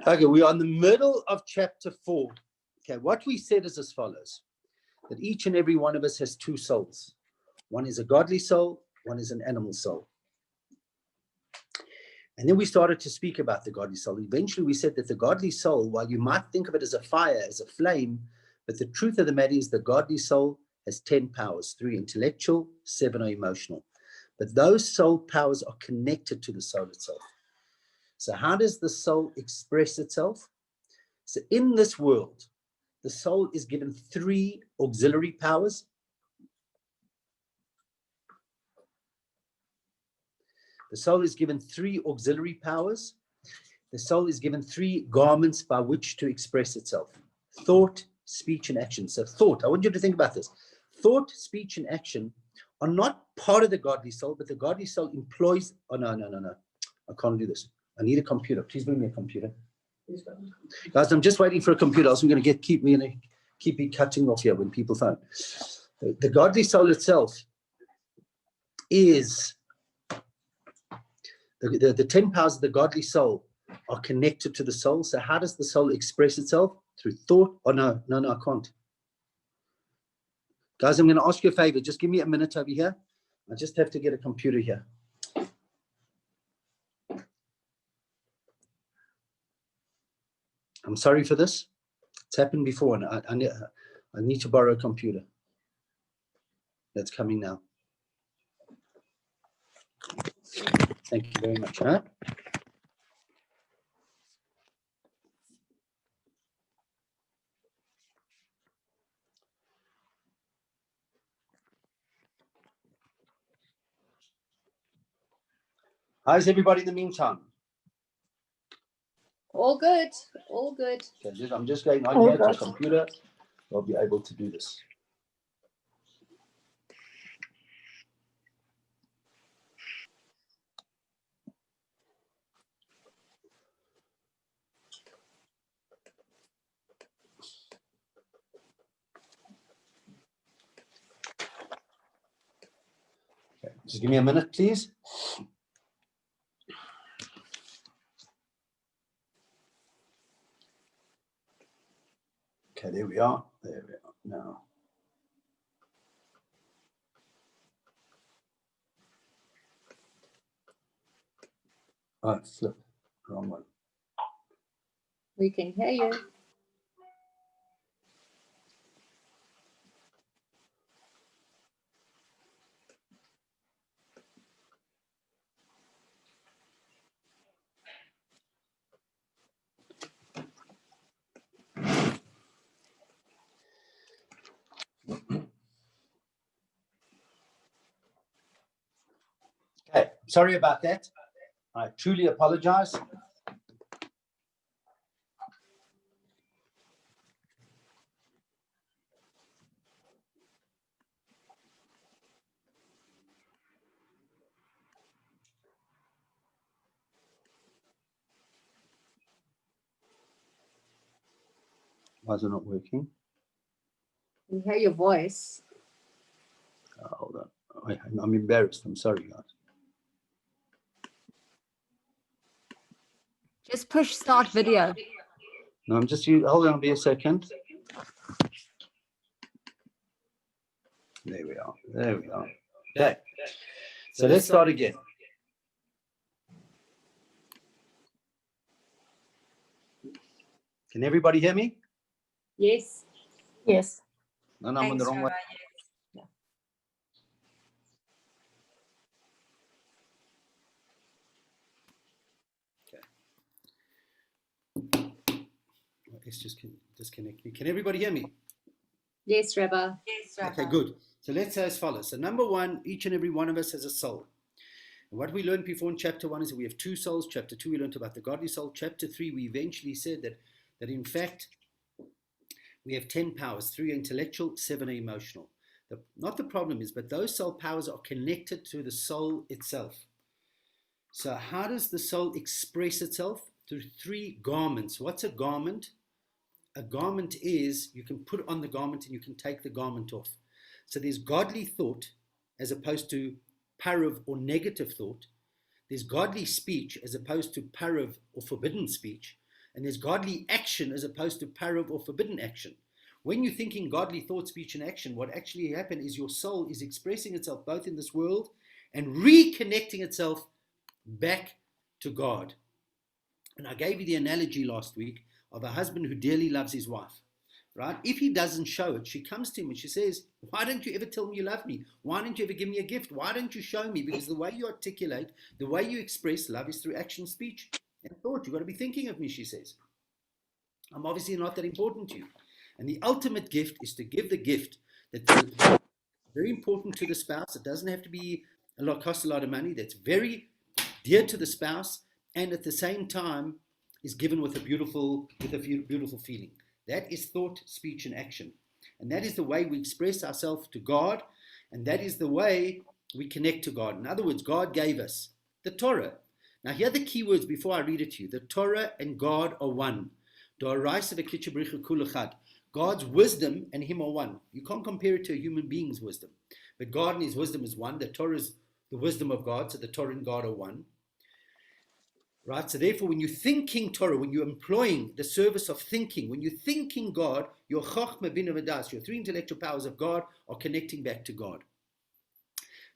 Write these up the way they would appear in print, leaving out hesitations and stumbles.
Okay, we are in the middle of chapter 4. Okay, what we said is as follows, that each and every one of us has two souls. One is a godly soul, one is an animal soul. And then we started to speak about the godly soul. Eventually we said that the godly soul, while you might think of it as a fire, as a flame, but the truth of the matter is the godly soul has 10 powers, 3 intellectual, 7 are emotional. But those soul powers are connected to the soul itself. So how does the soul express itself? So in this world, the soul is given 3 auxiliary powers. The soul is given 3 auxiliary powers. The soul is given 3 garments by which to express itself. Thought, speech, and action. So thought, I want you to think about this. Thought, speech, and action are not part of the godly soul, but the godly soul employs, oh, no. I can't do this. I need a computer. Please bring me a computer. Guys, I'm just waiting for a computer. Else I'm going to keep me cutting off here when people phone. The godly soul itself is, the 10 powers of the godly soul are connected to the soul. So how does the soul express itself? Through thought? Oh, no, I can't. Guys, I'm going to ask you a favor. Just give me a minute over here. I just have to get a computer here. I'm sorry for this. It's happened before, and I need to borrow a computer. That's coming now. Thank you very much. Huh? How's everybody in the meantime? All good. All good. Okay, I'm just going on here to the computer. I'll be able to do this. Okay, just give me a minute, please. Okay, there we are. Now. Oh, flip. Wrong one. We can hear you. Okay, sorry about that. I truly apologize. Why is it not working? We hear your voice. Hold on. I'm embarrassed. I'm sorry, guys. Just push start video. No, I'm just, hold on, be a second. There we are. Okay. So let's start again. Can everybody hear me? Yes. Yes. No, I'm on the wrong way. Let's just disconnect me. Can everybody hear me? Yes, Rabbi. Yes, Rabbi. Okay, good. So let's say as follows. So number 1, each and every one of us has a soul. And what we learned before in chapter 1 is that we have 2 souls. Chapter 2, we learned about the godly soul. Chapter 3, we eventually said that in fact, we have 10 powers. 3 are intellectual, 7 are emotional. Not the problem is, but those soul powers are connected to the soul itself. So how does the soul express itself? Through 3 garments. What's a garment? A garment is, you can put on the garment and you can take the garment off. So there's godly thought as opposed to parav or negative thought. There's godly speech as opposed to parav or forbidden speech. And there's godly action as opposed to parav or forbidden action. When you're thinking godly thought, speech, and action, what actually happens is your soul is expressing itself both in this world and reconnecting itself back to God. And I gave you the analogy last week of a husband who dearly loves his wife, right? If he doesn't show it, she comes to him and she says, why don't you ever tell me you love me? Why don't you ever give me a gift? Why don't you show me? Because the way you articulate, the way you express love is through action, speech, and thought. You've got to be thinking of me, she says. I'm obviously not that important to you. And the ultimate gift is to give the gift that's very important to the spouse. It doesn't have to be cost a lot of money. That's very dear to the spouse, and at the same time is given with a beautiful feeling. That is thought, speech, and action. And that is the way we express ourselves to God, and that is the way we connect to God. In other words, God gave us the Torah. Now, here are the key words before I read it to you. The Torah and God are one. God's wisdom and Him are one. You can't compare it to a human being's wisdom. But God and His wisdom is one. The Torah is the wisdom of God, so the Torah and God are one. Right? So therefore, when you're thinking Torah, when you're employing the service of thinking, when you're thinking God, your chokhmah bina v'das, your three intellectual powers of God are connecting back to God.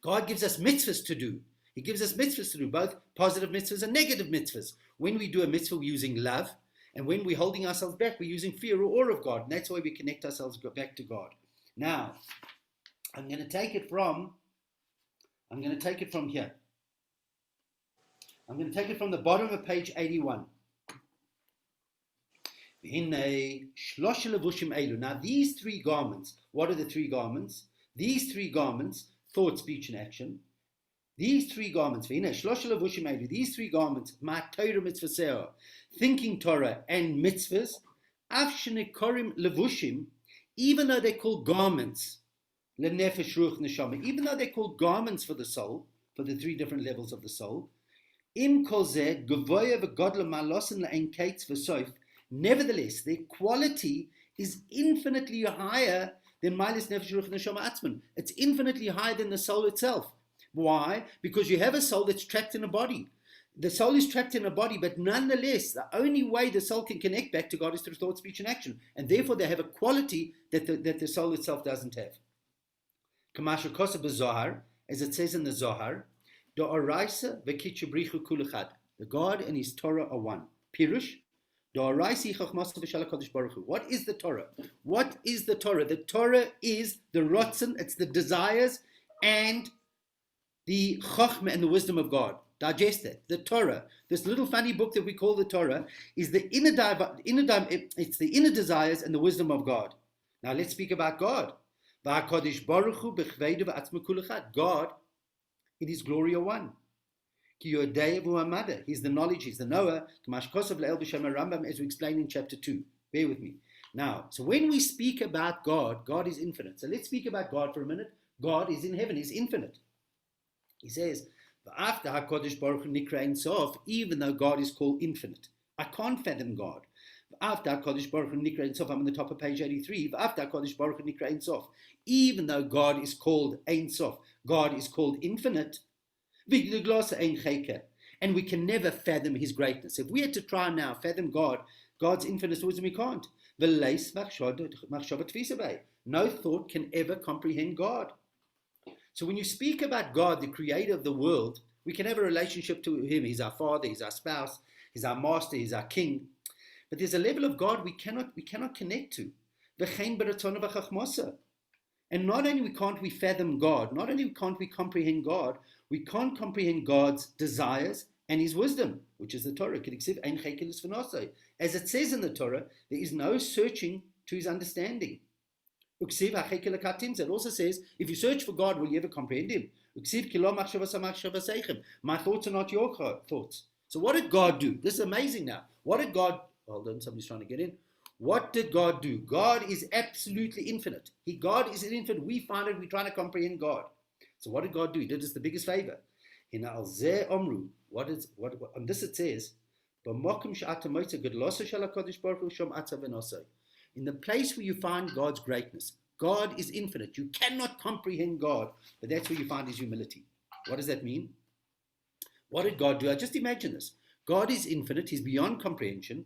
God gives us mitzvahs to do. He gives us mitzvahs to do, both positive mitzvahs and negative mitzvahs. When we do a mitzvah, we're using love. And when we're holding ourselves back, we're using fear or awe of God. And that's why we connect ourselves back to God. Now, I'm going to take it from here. I'm going to take it from the bottom of page 81. Now, these three garments, what are the three garments? These three garments, thought, speech, and action. These three garments, these three garments, thinking Torah and mitzvahs, even though they're called garments, even though they're called garments for the soul, for the three different levels of the soul, nevertheless, their quality is infinitely higher than it's infinitely higher than the soul itself. Why? Because you have a soul that's trapped in a body. The soul is trapped in a body, but nonetheless, the only way the soul can connect back to God is through thought, speech, and action. And therefore, they have a quality that the soul itself doesn't have. As it says in the Zohar, the God and His Torah are one. Pirush. What is the Torah? What is the Torah? The Torah is the rotzen, it's the desires and the chokhmah and the wisdom of God. Digest that. The Torah, this little funny book that we call the Torah, is the it's the inner desires and the wisdom of God. Now let's speak about God. God, in His glory are one. He's the knowledge, He's the knower, as we explained in chapter 2. Bear with me. Now, so when we speak about God, God is infinite. So let's speak about God for a minute. God is in heaven, He's infinite. He says, even though God is called infinite, I can't fathom God. I'm on the top of page 83. Even though God is called Ein Sof, God is called infinite, and we can never fathom His greatness. If we had to try now fathom God's infinite wisdom, we can't. No thought can ever comprehend God. So when you speak about God, the creator of the world, we can have a relationship to Him. He's our Father, He's our spouse, He's our Master, He's our King. But there's a level of God we cannot connect to. And not only can't we fathom God, not only can't we comprehend God, we can't comprehend God's desires and His wisdom, which is the Torah. As it says in the Torah, there is no searching to His understanding. It also says, if you search for God, will you ever comprehend Him? My thoughts are not your thoughts. So what did God do? This is amazing now. What did God... Hold on, somebody's trying to get in. What did God do? God is absolutely infinite. God is infinite. We find it, we're trying to comprehend God. So what did God do? He did us the biggest favor. On this it says, in the place where you find God's greatness, God is infinite. You cannot comprehend God, but that's where you find His humility. What does that mean? What did God do? Just imagine this. God is infinite. He's beyond comprehension.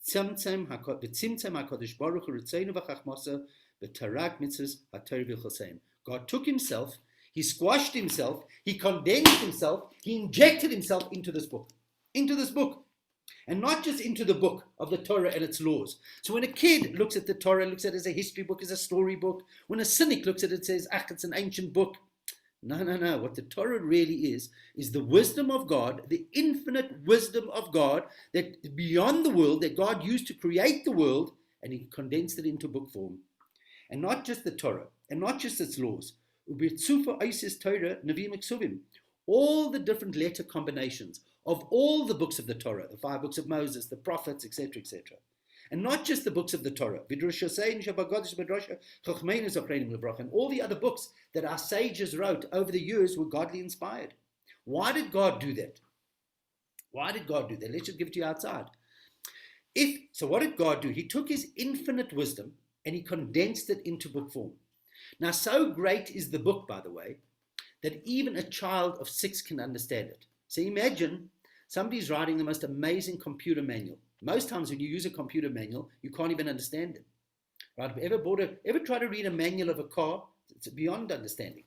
Tzimtzem HaKadosh Baruch Hu Ritzeinu V'Chachmasa B'Tarag Mitzvos HaTorah V'Choseim. God took himself, he squashed himself, he condensed himself, he injected himself into this book. Into this book. And not just into the book of the Torah and its laws. So when a kid looks at the Torah, looks at it as a history book, as a story book, when a cynic looks at it, says, it's an ancient book. No. What the Torah really is the wisdom of God, the infinite wisdom of God, that beyond the world, that God used to create the world, and he condensed it into book form. And not just the Torah, and not just its laws. All the different letter combinations of all the books of the Torah, the 5 books of Moses, the prophets, etc., etc. And not just the books of the Torah, and all the other books that our sages wrote over the years were godly inspired. Why did God do that? Let's just give it to you outside. So what did God do? He took his infinite wisdom and he condensed it into book form. Now, so great is the book, by the way, that even a child of 6 can understand it. So imagine somebody's writing the most amazing computer manual. Most times when you use a computer manual, you can't even understand it. Right? Ever try to read a manual of a car? It's beyond understanding.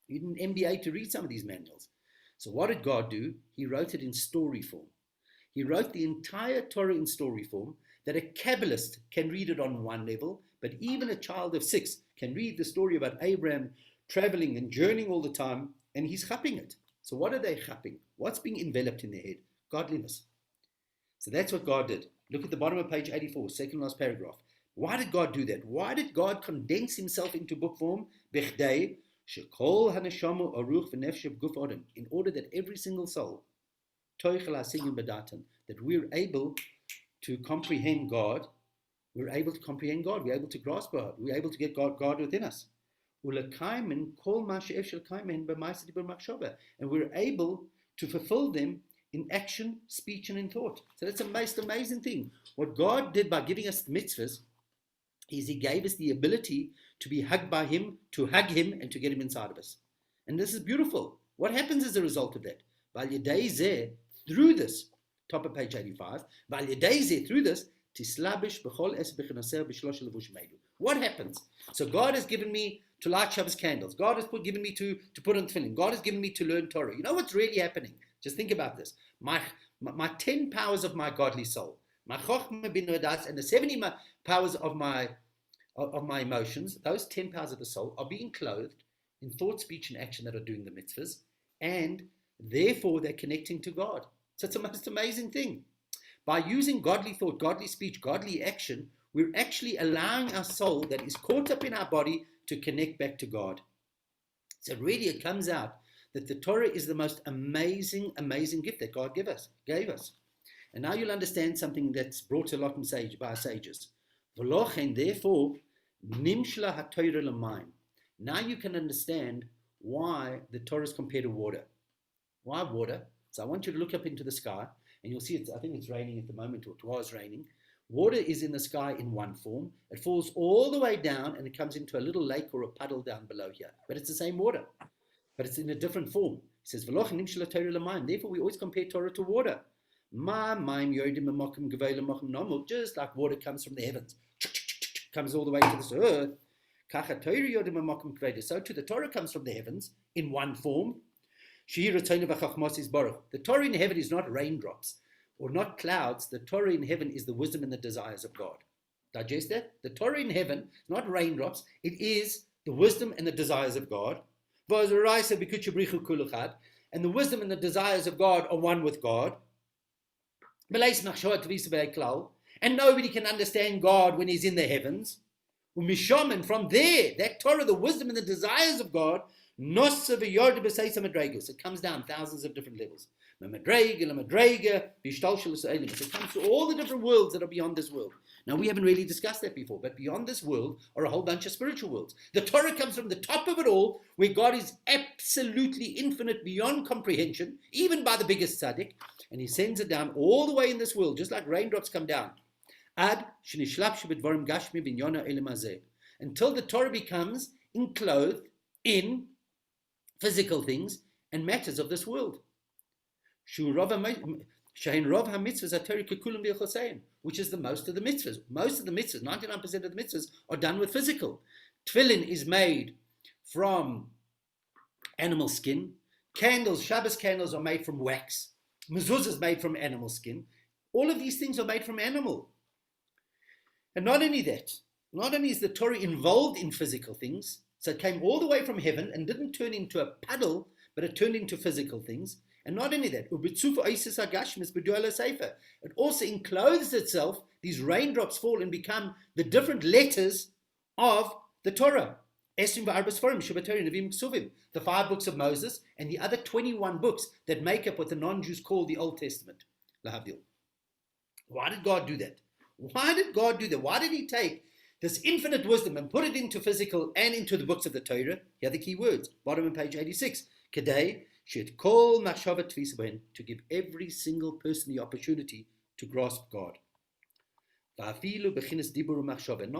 You need an MBA to read some of these manuals. So what did God do? He wrote it in story form. He wrote the entire Torah in story form, that a Kabbalist can read it on one level, but even a child of 6 can read the story about Abraham traveling and journeying all the time, and he's chapping it. So what are they chapping? What's being enveloped in their head? Godliness. So that's what God did. Look at the bottom of page 84, second last paragraph. Why did God do that? Why did God condense himself into book form? In order that every single soul, that we're able to comprehend God, we're able to grasp God, we're able to get God within us. And we're able to fulfill them in action, speech, and in thought. So that's the most amazing thing. What God did by giving us the mitzvahs is he gave us the ability to be hugged by him, to hug him, and to get him inside of us. And this is beautiful. What happens as a result of that? Through this, top of page 85, through this, what happens? So God has given me to light Shabbos candles. God has given me to put on tefillin. God has given me to learn Torah. You know what's really happening? Just think about this. My 10 powers of my godly soul, my chokhmah bin wadas, and the 70 powers of my emotions, those 10 powers of the soul are being clothed in thought, speech, and action that are doing the mitzvahs, and therefore they're connecting to God. So it's the most amazing thing. By using godly thought, godly speech, godly action, we're actually allowing our soul that is caught up in our body to connect back to God. So really it comes out that the Torah is the most amazing, amazing gift that God gave us. And now you'll understand something that's brought a lot by our sages. Therefore, nimshla ha-Torah l'mayim. Now you can understand why the Torah is compared to water. Why water? So I want you to look up into the sky, and you'll see I think it's raining at the moment, or it was raining. Water is in the sky in one form. It falls all the way down, and it comes into a little lake or a puddle down below here. But it's the same water, but it's in a different form. It says, therefore we always compare Torah to water. Just like water comes from the heavens, comes all the way to this earth. So too the Torah comes from the heavens in one form. The Torah in heaven is not raindrops or not clouds. The Torah in heaven is the wisdom and the desires of God. Digest that? The Torah in heaven is not raindrops. It is the wisdom and the desires of God. And the wisdom and the desires of God are one with God. And nobody can understand God when he's in the heavens. And from there, that Torah, the wisdom and the desires of God, it comes down thousands of different levels. It comes to all the different worlds that are beyond this world. Now, we haven't really discussed that before, but beyond this world are a whole bunch of spiritual worlds. The Torah comes from the top of it all, where God is absolutely infinite, beyond comprehension, even by the biggest tzaddik, and he sends it down all the way in this world, just like raindrops come down. Until the Torah becomes enclosed in physical things and matters of this world. Shein Rov HaMitzvahs HaTorah Kekulim B'Yochosein, which is the most of the mitzvahs. Most of the mitzvahs, 99% of the mitzvahs, are done with physical. Tefillin is made from animal skin. Candles, Shabbos candles, are made from wax. Mezuzah is made from animal skin. All of these things are made from animal. And not only that, not only is the Torah involved in physical things, so it came all the way from heaven and didn't turn into a puddle, but it turned into physical things. And not only that, it also encloses itself, these raindrops fall and become the different letters of the Torah. The 5 books of Moses and the other 21 books that make up what the non-Jews call the Old Testament. Why did God do that? Why did God do that? Why did he take this infinite wisdom and put it into physical and into the books of the Torah? Here are the key words, bottom of page 86. Kedei shet kol machshavat tfisa, to give every single person the opportunity to grasp God. Not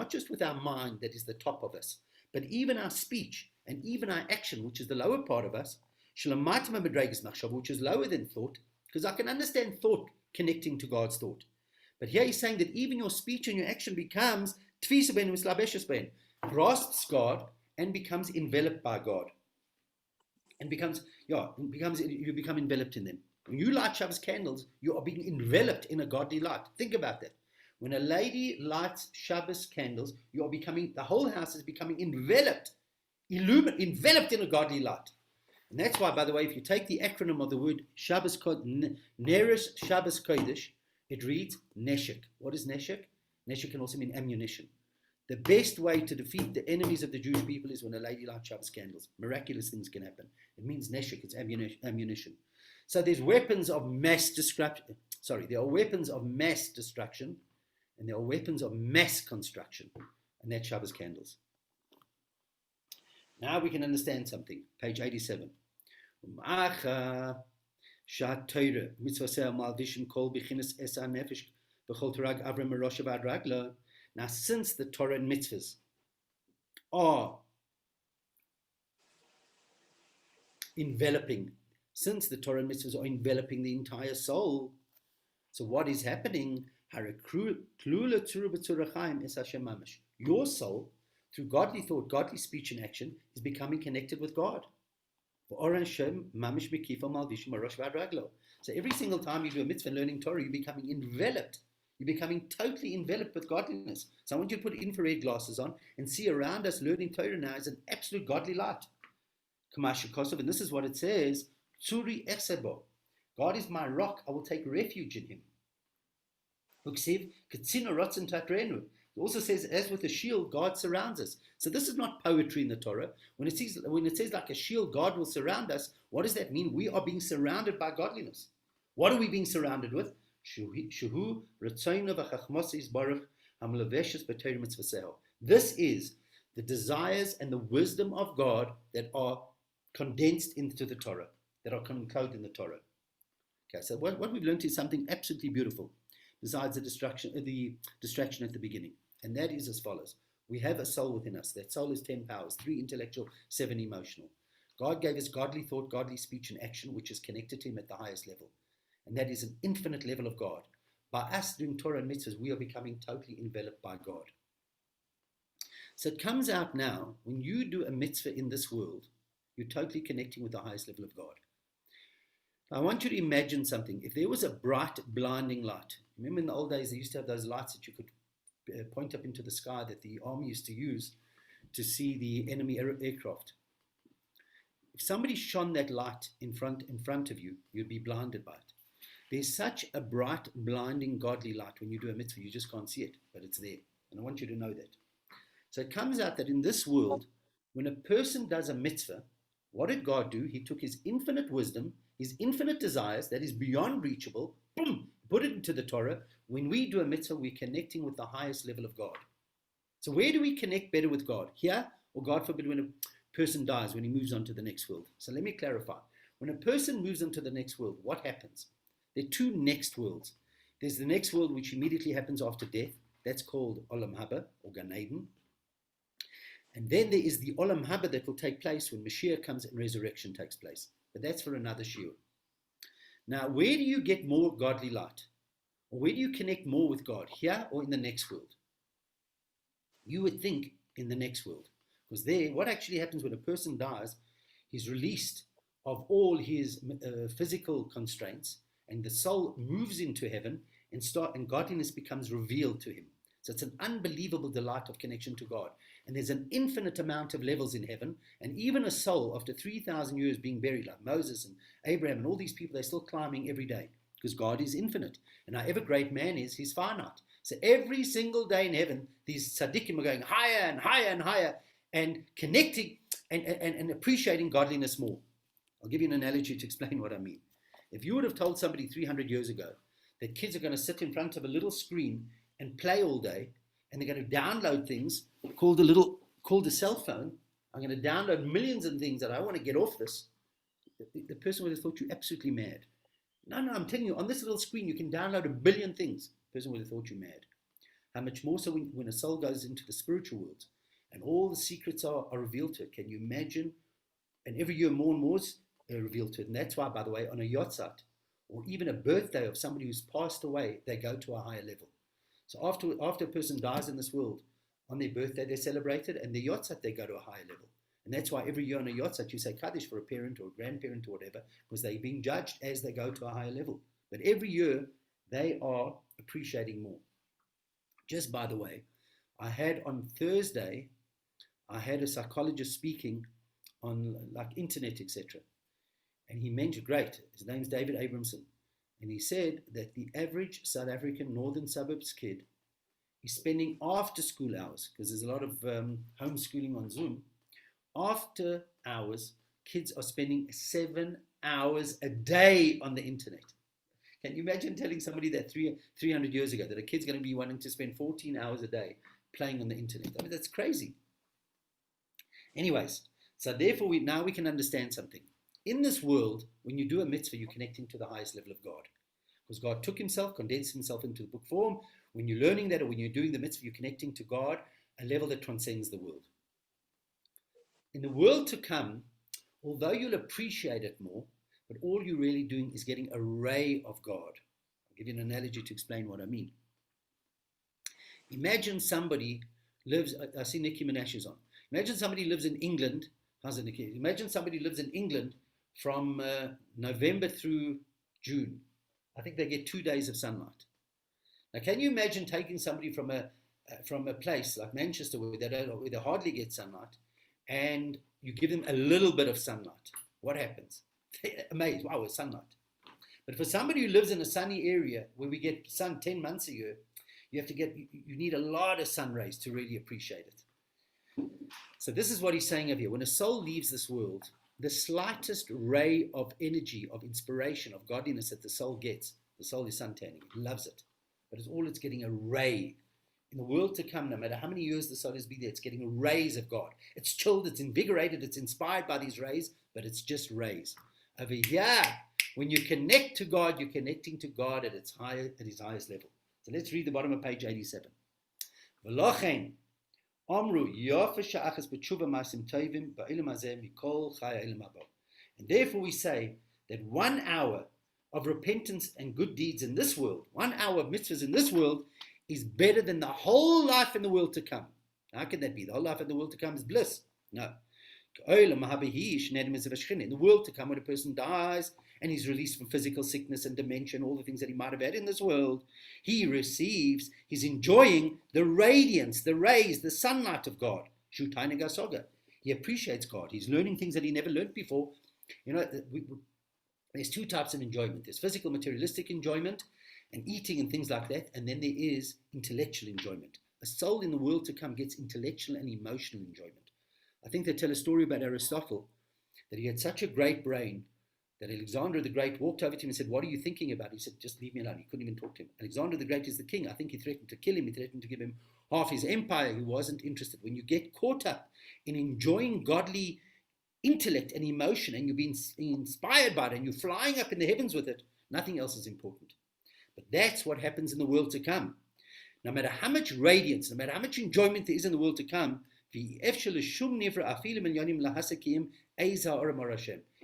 just with our mind that is the top of us, but even our speech and even our action, which is the lower part of us, which is lower than thought, because I can understand thought connecting to God's thought. But here he's saying that even your speech and your action becomes grasps God and becomes enveloped by God. And you become enveloped in them. When you light Shabbos candles, you are being enveloped in a godly light. Think about that. When a lady lights Shabbos candles, the whole house is becoming enveloped in a godly light. And that's why, by the way, if you take the acronym of the word Shabbos Neresh Shabbos Kodesh, it reads Neshek. What is Neshek? Neshek can also mean ammunition. The best way to defeat the enemies of the Jewish people is when a lady lights Shabbos candles. Miraculous things can happen. It means Neshek, it's ammunition. So there's weapons of mass destruction. There are weapons of mass destruction, and there are weapons of mass construction, and that's Shabbos candles. Now we can understand something. Page 87. Now, since the Torah and mitzvahs are enveloping the entire soul, so what is happening? Your soul, through godly thought, godly speech and action, is becoming connected with God. So every single time you do a mitzvah learning Torah, you're becoming enveloped. You're becoming totally enveloped with godliness. So I want you to put infrared glasses on and see around us learning Torah now is an absolute godly light. And this is what it says, Tsuri Esebo. God is my rock, I will take refuge in him. It also says, as with a shield, God surrounds us. So this is not poetry in the Torah. When it says like a shield, God will surround us, what does that mean? We are being surrounded by godliness. What are we being surrounded with? This is the desires and the wisdom of God that are condensed into the Torah, that are encoded in the Torah. Okay, so what we've learned is something absolutely beautiful, besides the distraction at the beginning. And that is as follows. We have a soul within us. That soul is 10 powers, 3 intellectual, 7 emotional. God gave us godly thought, godly speech and action, which is connected to him at the highest level. And that is an infinite level of God. By us doing Torah and mitzvahs, we are becoming totally enveloped by God. So it comes out now, when you do a mitzvah in this world, you're totally connecting with the highest level of God. I want you to imagine something. If there was a bright, blinding light, remember in the old days they used to have those lights that you could point up into the sky that the army used to use to see the enemy aircraft. If somebody shone that light in front of you, you'd be blinded by it. There's such a bright, blinding, godly light when you do a mitzvah, you just can't see it, but it's there. And I want you to know that. So it comes out that in this world, when a person does a mitzvah, what did God do? He took his infinite wisdom, his infinite desires, that is beyond reachable, boom, put it into the Torah. When we do a mitzvah, we're connecting with the highest level of God. So where do we connect better with God? Here, or God forbid, when a person dies, when he moves on to the next world? So let me clarify. When a person moves on to the next world, what happens? There are 2 next worlds. There's the next world which immediately happens after death. That's called Olam Haba, or Gan Eden. And then there is the Olam Haba that will take place when Mashiach comes and resurrection takes place. But that's for another shiur. Now, where do you get more godly light? Or where do you connect more with God, here or in the next world? You would think in the next world. Because there, what actually happens when a person dies, he's released of all his physical constraints, and the soul moves into heaven, and godliness becomes revealed to him. So it's an unbelievable delight of connection to God. And there's an infinite amount of levels in heaven. And even a soul, after 3,000 years being buried, like Moses and Abraham and all these people, they're still climbing every day because God is infinite. And however great man is, he's finite. So every single day in heaven, these tzaddikim are going higher and higher and higher and connecting and appreciating godliness more. I'll give you an analogy to explain what I mean. If you would have told somebody 300 years ago that kids are going to sit in front of a little screen and play all day, and they're going to download things called a cell phone. I'm going to download millions of things that I want to get off this. The person would have thought you absolutely mad. No, I'm telling you, on this little screen, you can download 1 billion things. The person would have thought you mad. How much more so when a soul goes into the spiritual world and all the secrets are revealed to it. Can you imagine? And every year more and more is revealed to it. And that's why, by the way, on a yacht site or even a birthday of somebody who's passed away, they go to a higher level. So after a person dies in this world, on their birthday they celebrate it, and the yacht site they go to a higher level. And that's why every year on a yacht site you say Kaddish for a parent or a grandparent or whatever, because they're being judged as they go to a higher level. But every year they are appreciating more. Just by the way, I had on Thursday, I had a psychologist speaking on like internet, etc. And he mentioned, great, his name's David Abramson. And he said that the average South African northern suburbs kid is spending after school hours, because there's a lot of homeschooling on Zoom, after hours, kids are spending 7 hours a day on the internet. Can you imagine telling somebody that 300 years ago that a kid's going to be wanting to spend 14 hours a day playing on the internet? I mean, that's crazy. Anyways, so therefore now we can understand something. In this world, when you do a mitzvah, you're connecting to the highest level of God. Because God took himself, condensed himself into the book form. When you're learning that or when you're doing the mitzvah, you're connecting to God, a level that transcends the world. In the world to come, although you'll appreciate it more, but all you're really doing is getting a ray of God. I'll give you an analogy to explain what I mean. Imagine somebody lives, I see Nicki Minaj is on. Imagine somebody lives in England. How's it, Nicki? Imagine somebody lives in England from November through June. I think they get 2 days of sunlight. Now, can you imagine taking somebody from a place like Manchester where they hardly get sunlight, and you give them a little bit of sunlight? What happens? They're amazed. Wow, it's sunlight. But for somebody who lives in a sunny area where we get sun 10 months a year, you need a lot of sun rays to really appreciate it. So this is what he's saying over here. When a soul leaves this world, the slightest ray of energy, of inspiration, of godliness that the soul gets, the soul is suntanning. It loves it. But it's getting a ray. In the world to come, no matter how many years the soul has been there, it's getting rays of God. It's chilled, it's invigorated, it's inspired by these rays, but it's just rays. Over here, when you connect to God, you're connecting to God at his highest level. So let's read the bottom of page 87. V'lochen Amru yafa sha'achas b'tshuva ma'asim tovim ba'ilum hazeh mikol chayei ilum haba. And therefore we say that 1 hour of repentance and good deeds in this world, 1 hour of mitzvahs in this world, is better than the whole life in the world to come. How can that be? The whole life in the world to come is bliss. No. In the world to come, when a person dies and he's released from physical sickness and dementia and all the things that he might have had in this world, he's enjoying the radiance, the rays, the sunlight of God. He appreciates God. He's learning things that he never learned before. You know, there's 2 types of enjoyment. There's physical, materialistic enjoyment and eating and things like that. And then there is intellectual enjoyment. A soul in the world to come gets intellectual and emotional enjoyment. I think they tell a story about Aristotle, that he had such a great brain that Alexander the Great walked over to him and said, "What are you thinking about?" He said, "Just leave me alone." He couldn't even talk to him. Alexander the Great is the king. I think he threatened to kill him. He threatened to give him half his empire. He wasn't interested. When you get caught up in enjoying godly intellect and emotion, and you're being inspired by it, and you're flying up in the heavens with it, nothing else is important. But that's what happens in the world to come. No matter how much radiance, no matter how much enjoyment there is in the world to come,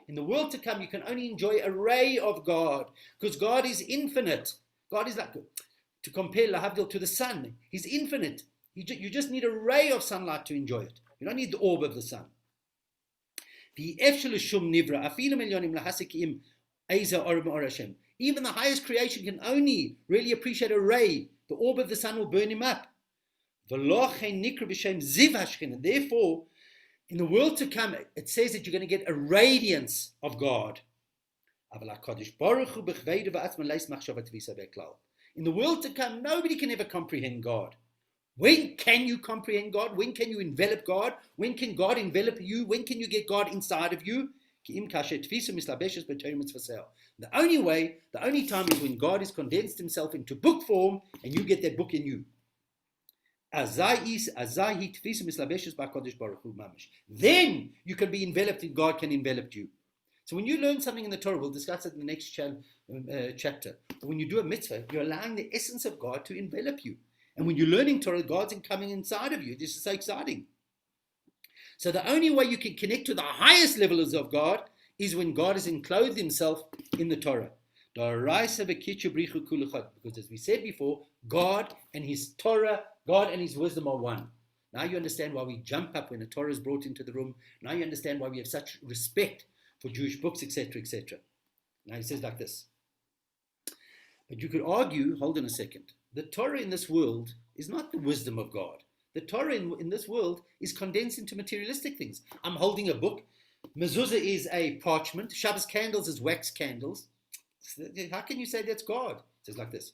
in In the world to come, you can only enjoy a ray of God, because God is infinite. God is like, to compare Lahavdil to the sun, He's infinite. You just need a ray of sunlight to enjoy it. You don't need the orb of the sun. Even the highest creation can only really appreciate a ray. The orb of the sun will burn him up. Therefore, in the world to come, it says that you're going to get a radiance of God. In the world to come, nobody can ever comprehend God. When can you comprehend God? When can you envelop God? When can God envelop you? When can you get God inside of you? The only way, the only time is when God has condensed Himself into book form and you get that book in you. Then you can be enveloped and God can envelop you. So when you learn something in the Torah, we'll discuss it in the next chapter. When you do a mitzvah, you're allowing the essence of God to envelop you. And when you're learning Torah, God's coming inside of you. This is so exciting. So the only way you can connect to the highest levels of God is when God has enclosed Himself in the Torah. Because as we said before, God and His Torah, God and His wisdom are one. Now you understand why we jump up when a Torah is brought into the room. Now you understand why we have such respect for Jewish books, etc., etc. Now he says like this. But you could argue, hold on a second, the Torah in this world is not the wisdom of God. The Torah in this world is condensed into materialistic things. I'm holding a book. Mezuzah is a parchment. Shabbos candles is wax candles. How can you say that's God? It says like this.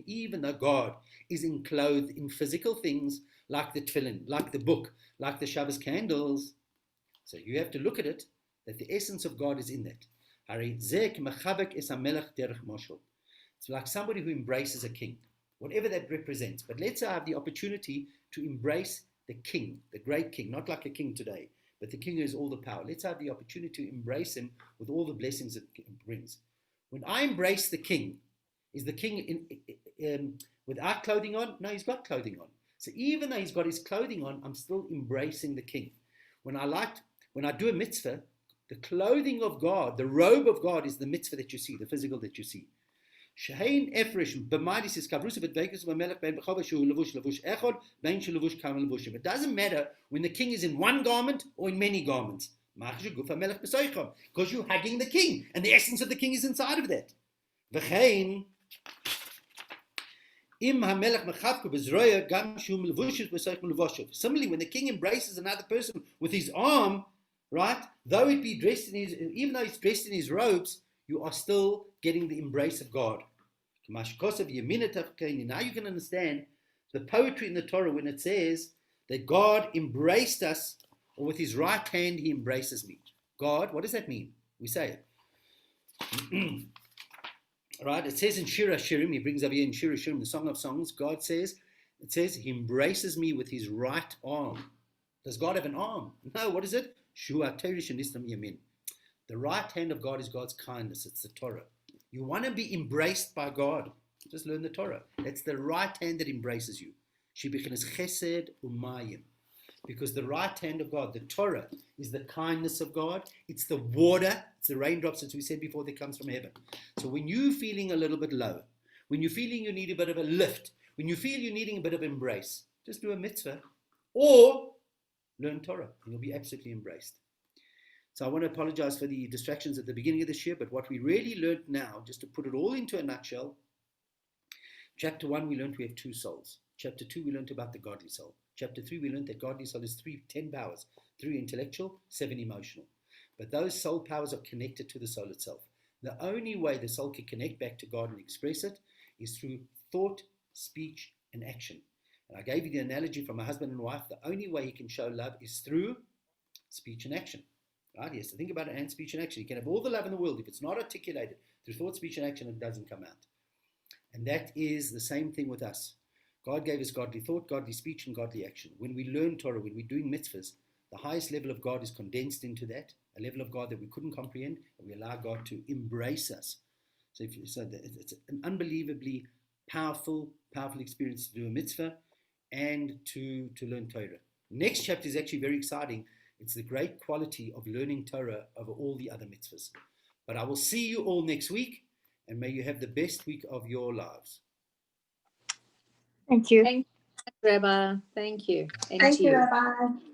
Even though God is enclosed in physical things like the tefillin, like the book, like the Shabbos candles. So you have to look at it, that the essence of God is in that. It's like somebody who embraces a king, whatever that represents. But let's say I have the opportunity to embrace the king, the great king, not like a king today, but the king who has all the power. Let's have the opportunity to embrace him with all the blessings it brings. When I embrace the king, is the king without clothing on? No, he's got clothing on. So even though he's got his clothing on, I'm still embracing the king. When I do a mitzvah, the clothing of God, the robe of God is the mitzvah that you see, the physical that you see. It doesn't matter when the king is in one garment or in many garments. Because you're hugging the king, and the essence of the king is inside of that. Similarly, when the king embraces another person with his arm, right, though it be dressed in his, even though he's dressed in his robes, you are still getting the embrace of God. Now you can understand the poetry in the Torah when it says that God embraced us, or with his right hand he embraces me. God, what does that mean? We say it. Right? It says in Shir HaShirim, he brings over here in Shir HaShirim, the Song of Songs, God says, it says he embraces me with his right arm. Does God have an arm? No, what is it? The right hand of God is God's kindness. It's the Torah. You want to be embraced by God, just learn the Torah. It's the right hand that embraces you. Chesed umayim. Because the right hand of God, the Torah, is the kindness of God. It's the water, it's the raindrops, as we said before, that comes from heaven. So when you're feeling a little bit low, when you're feeling you need a bit of a lift, when you feel you're needing a bit of embrace, just do a mitzvah or learn Torah, and you'll be absolutely embraced. So I want to apologize for the distractions at the beginning of this year, but what we really learned now, just to put it all into a nutshell, chapter 1, we learned we have 2 souls. Chapter 2, we learned about the godly soul. Chapter 3, we learned that godly soul is 10 powers, 3 intellectual, 7 emotional. But those soul powers are connected to the soul itself. The only way the soul can connect back to God and express it is through thought, speech, and action. And I gave you the analogy from a husband and wife. The only way he can show love is through speech and action. Right? Yes, so think about it, and speech and action. You can have all the love in the world. If it's not articulated through thought, speech, and action, it doesn't come out. And that is the same thing with us. God gave us godly thought, godly speech, and godly action. When we learn Torah, when we're doing mitzvahs, the highest level of God is condensed into that, a level of God that we couldn't comprehend, and we allow God to embrace us. So it's an unbelievably powerful experience to do a mitzvah and to learn Torah. Next chapter is actually very exciting. It's the great quality of learning Torah over all the other mitzvahs. But I will see you all next week, and may you have the best week of your lives. Thank you. Thank you, Rabbi. Thank you. And Thank to you, you. Rabbi.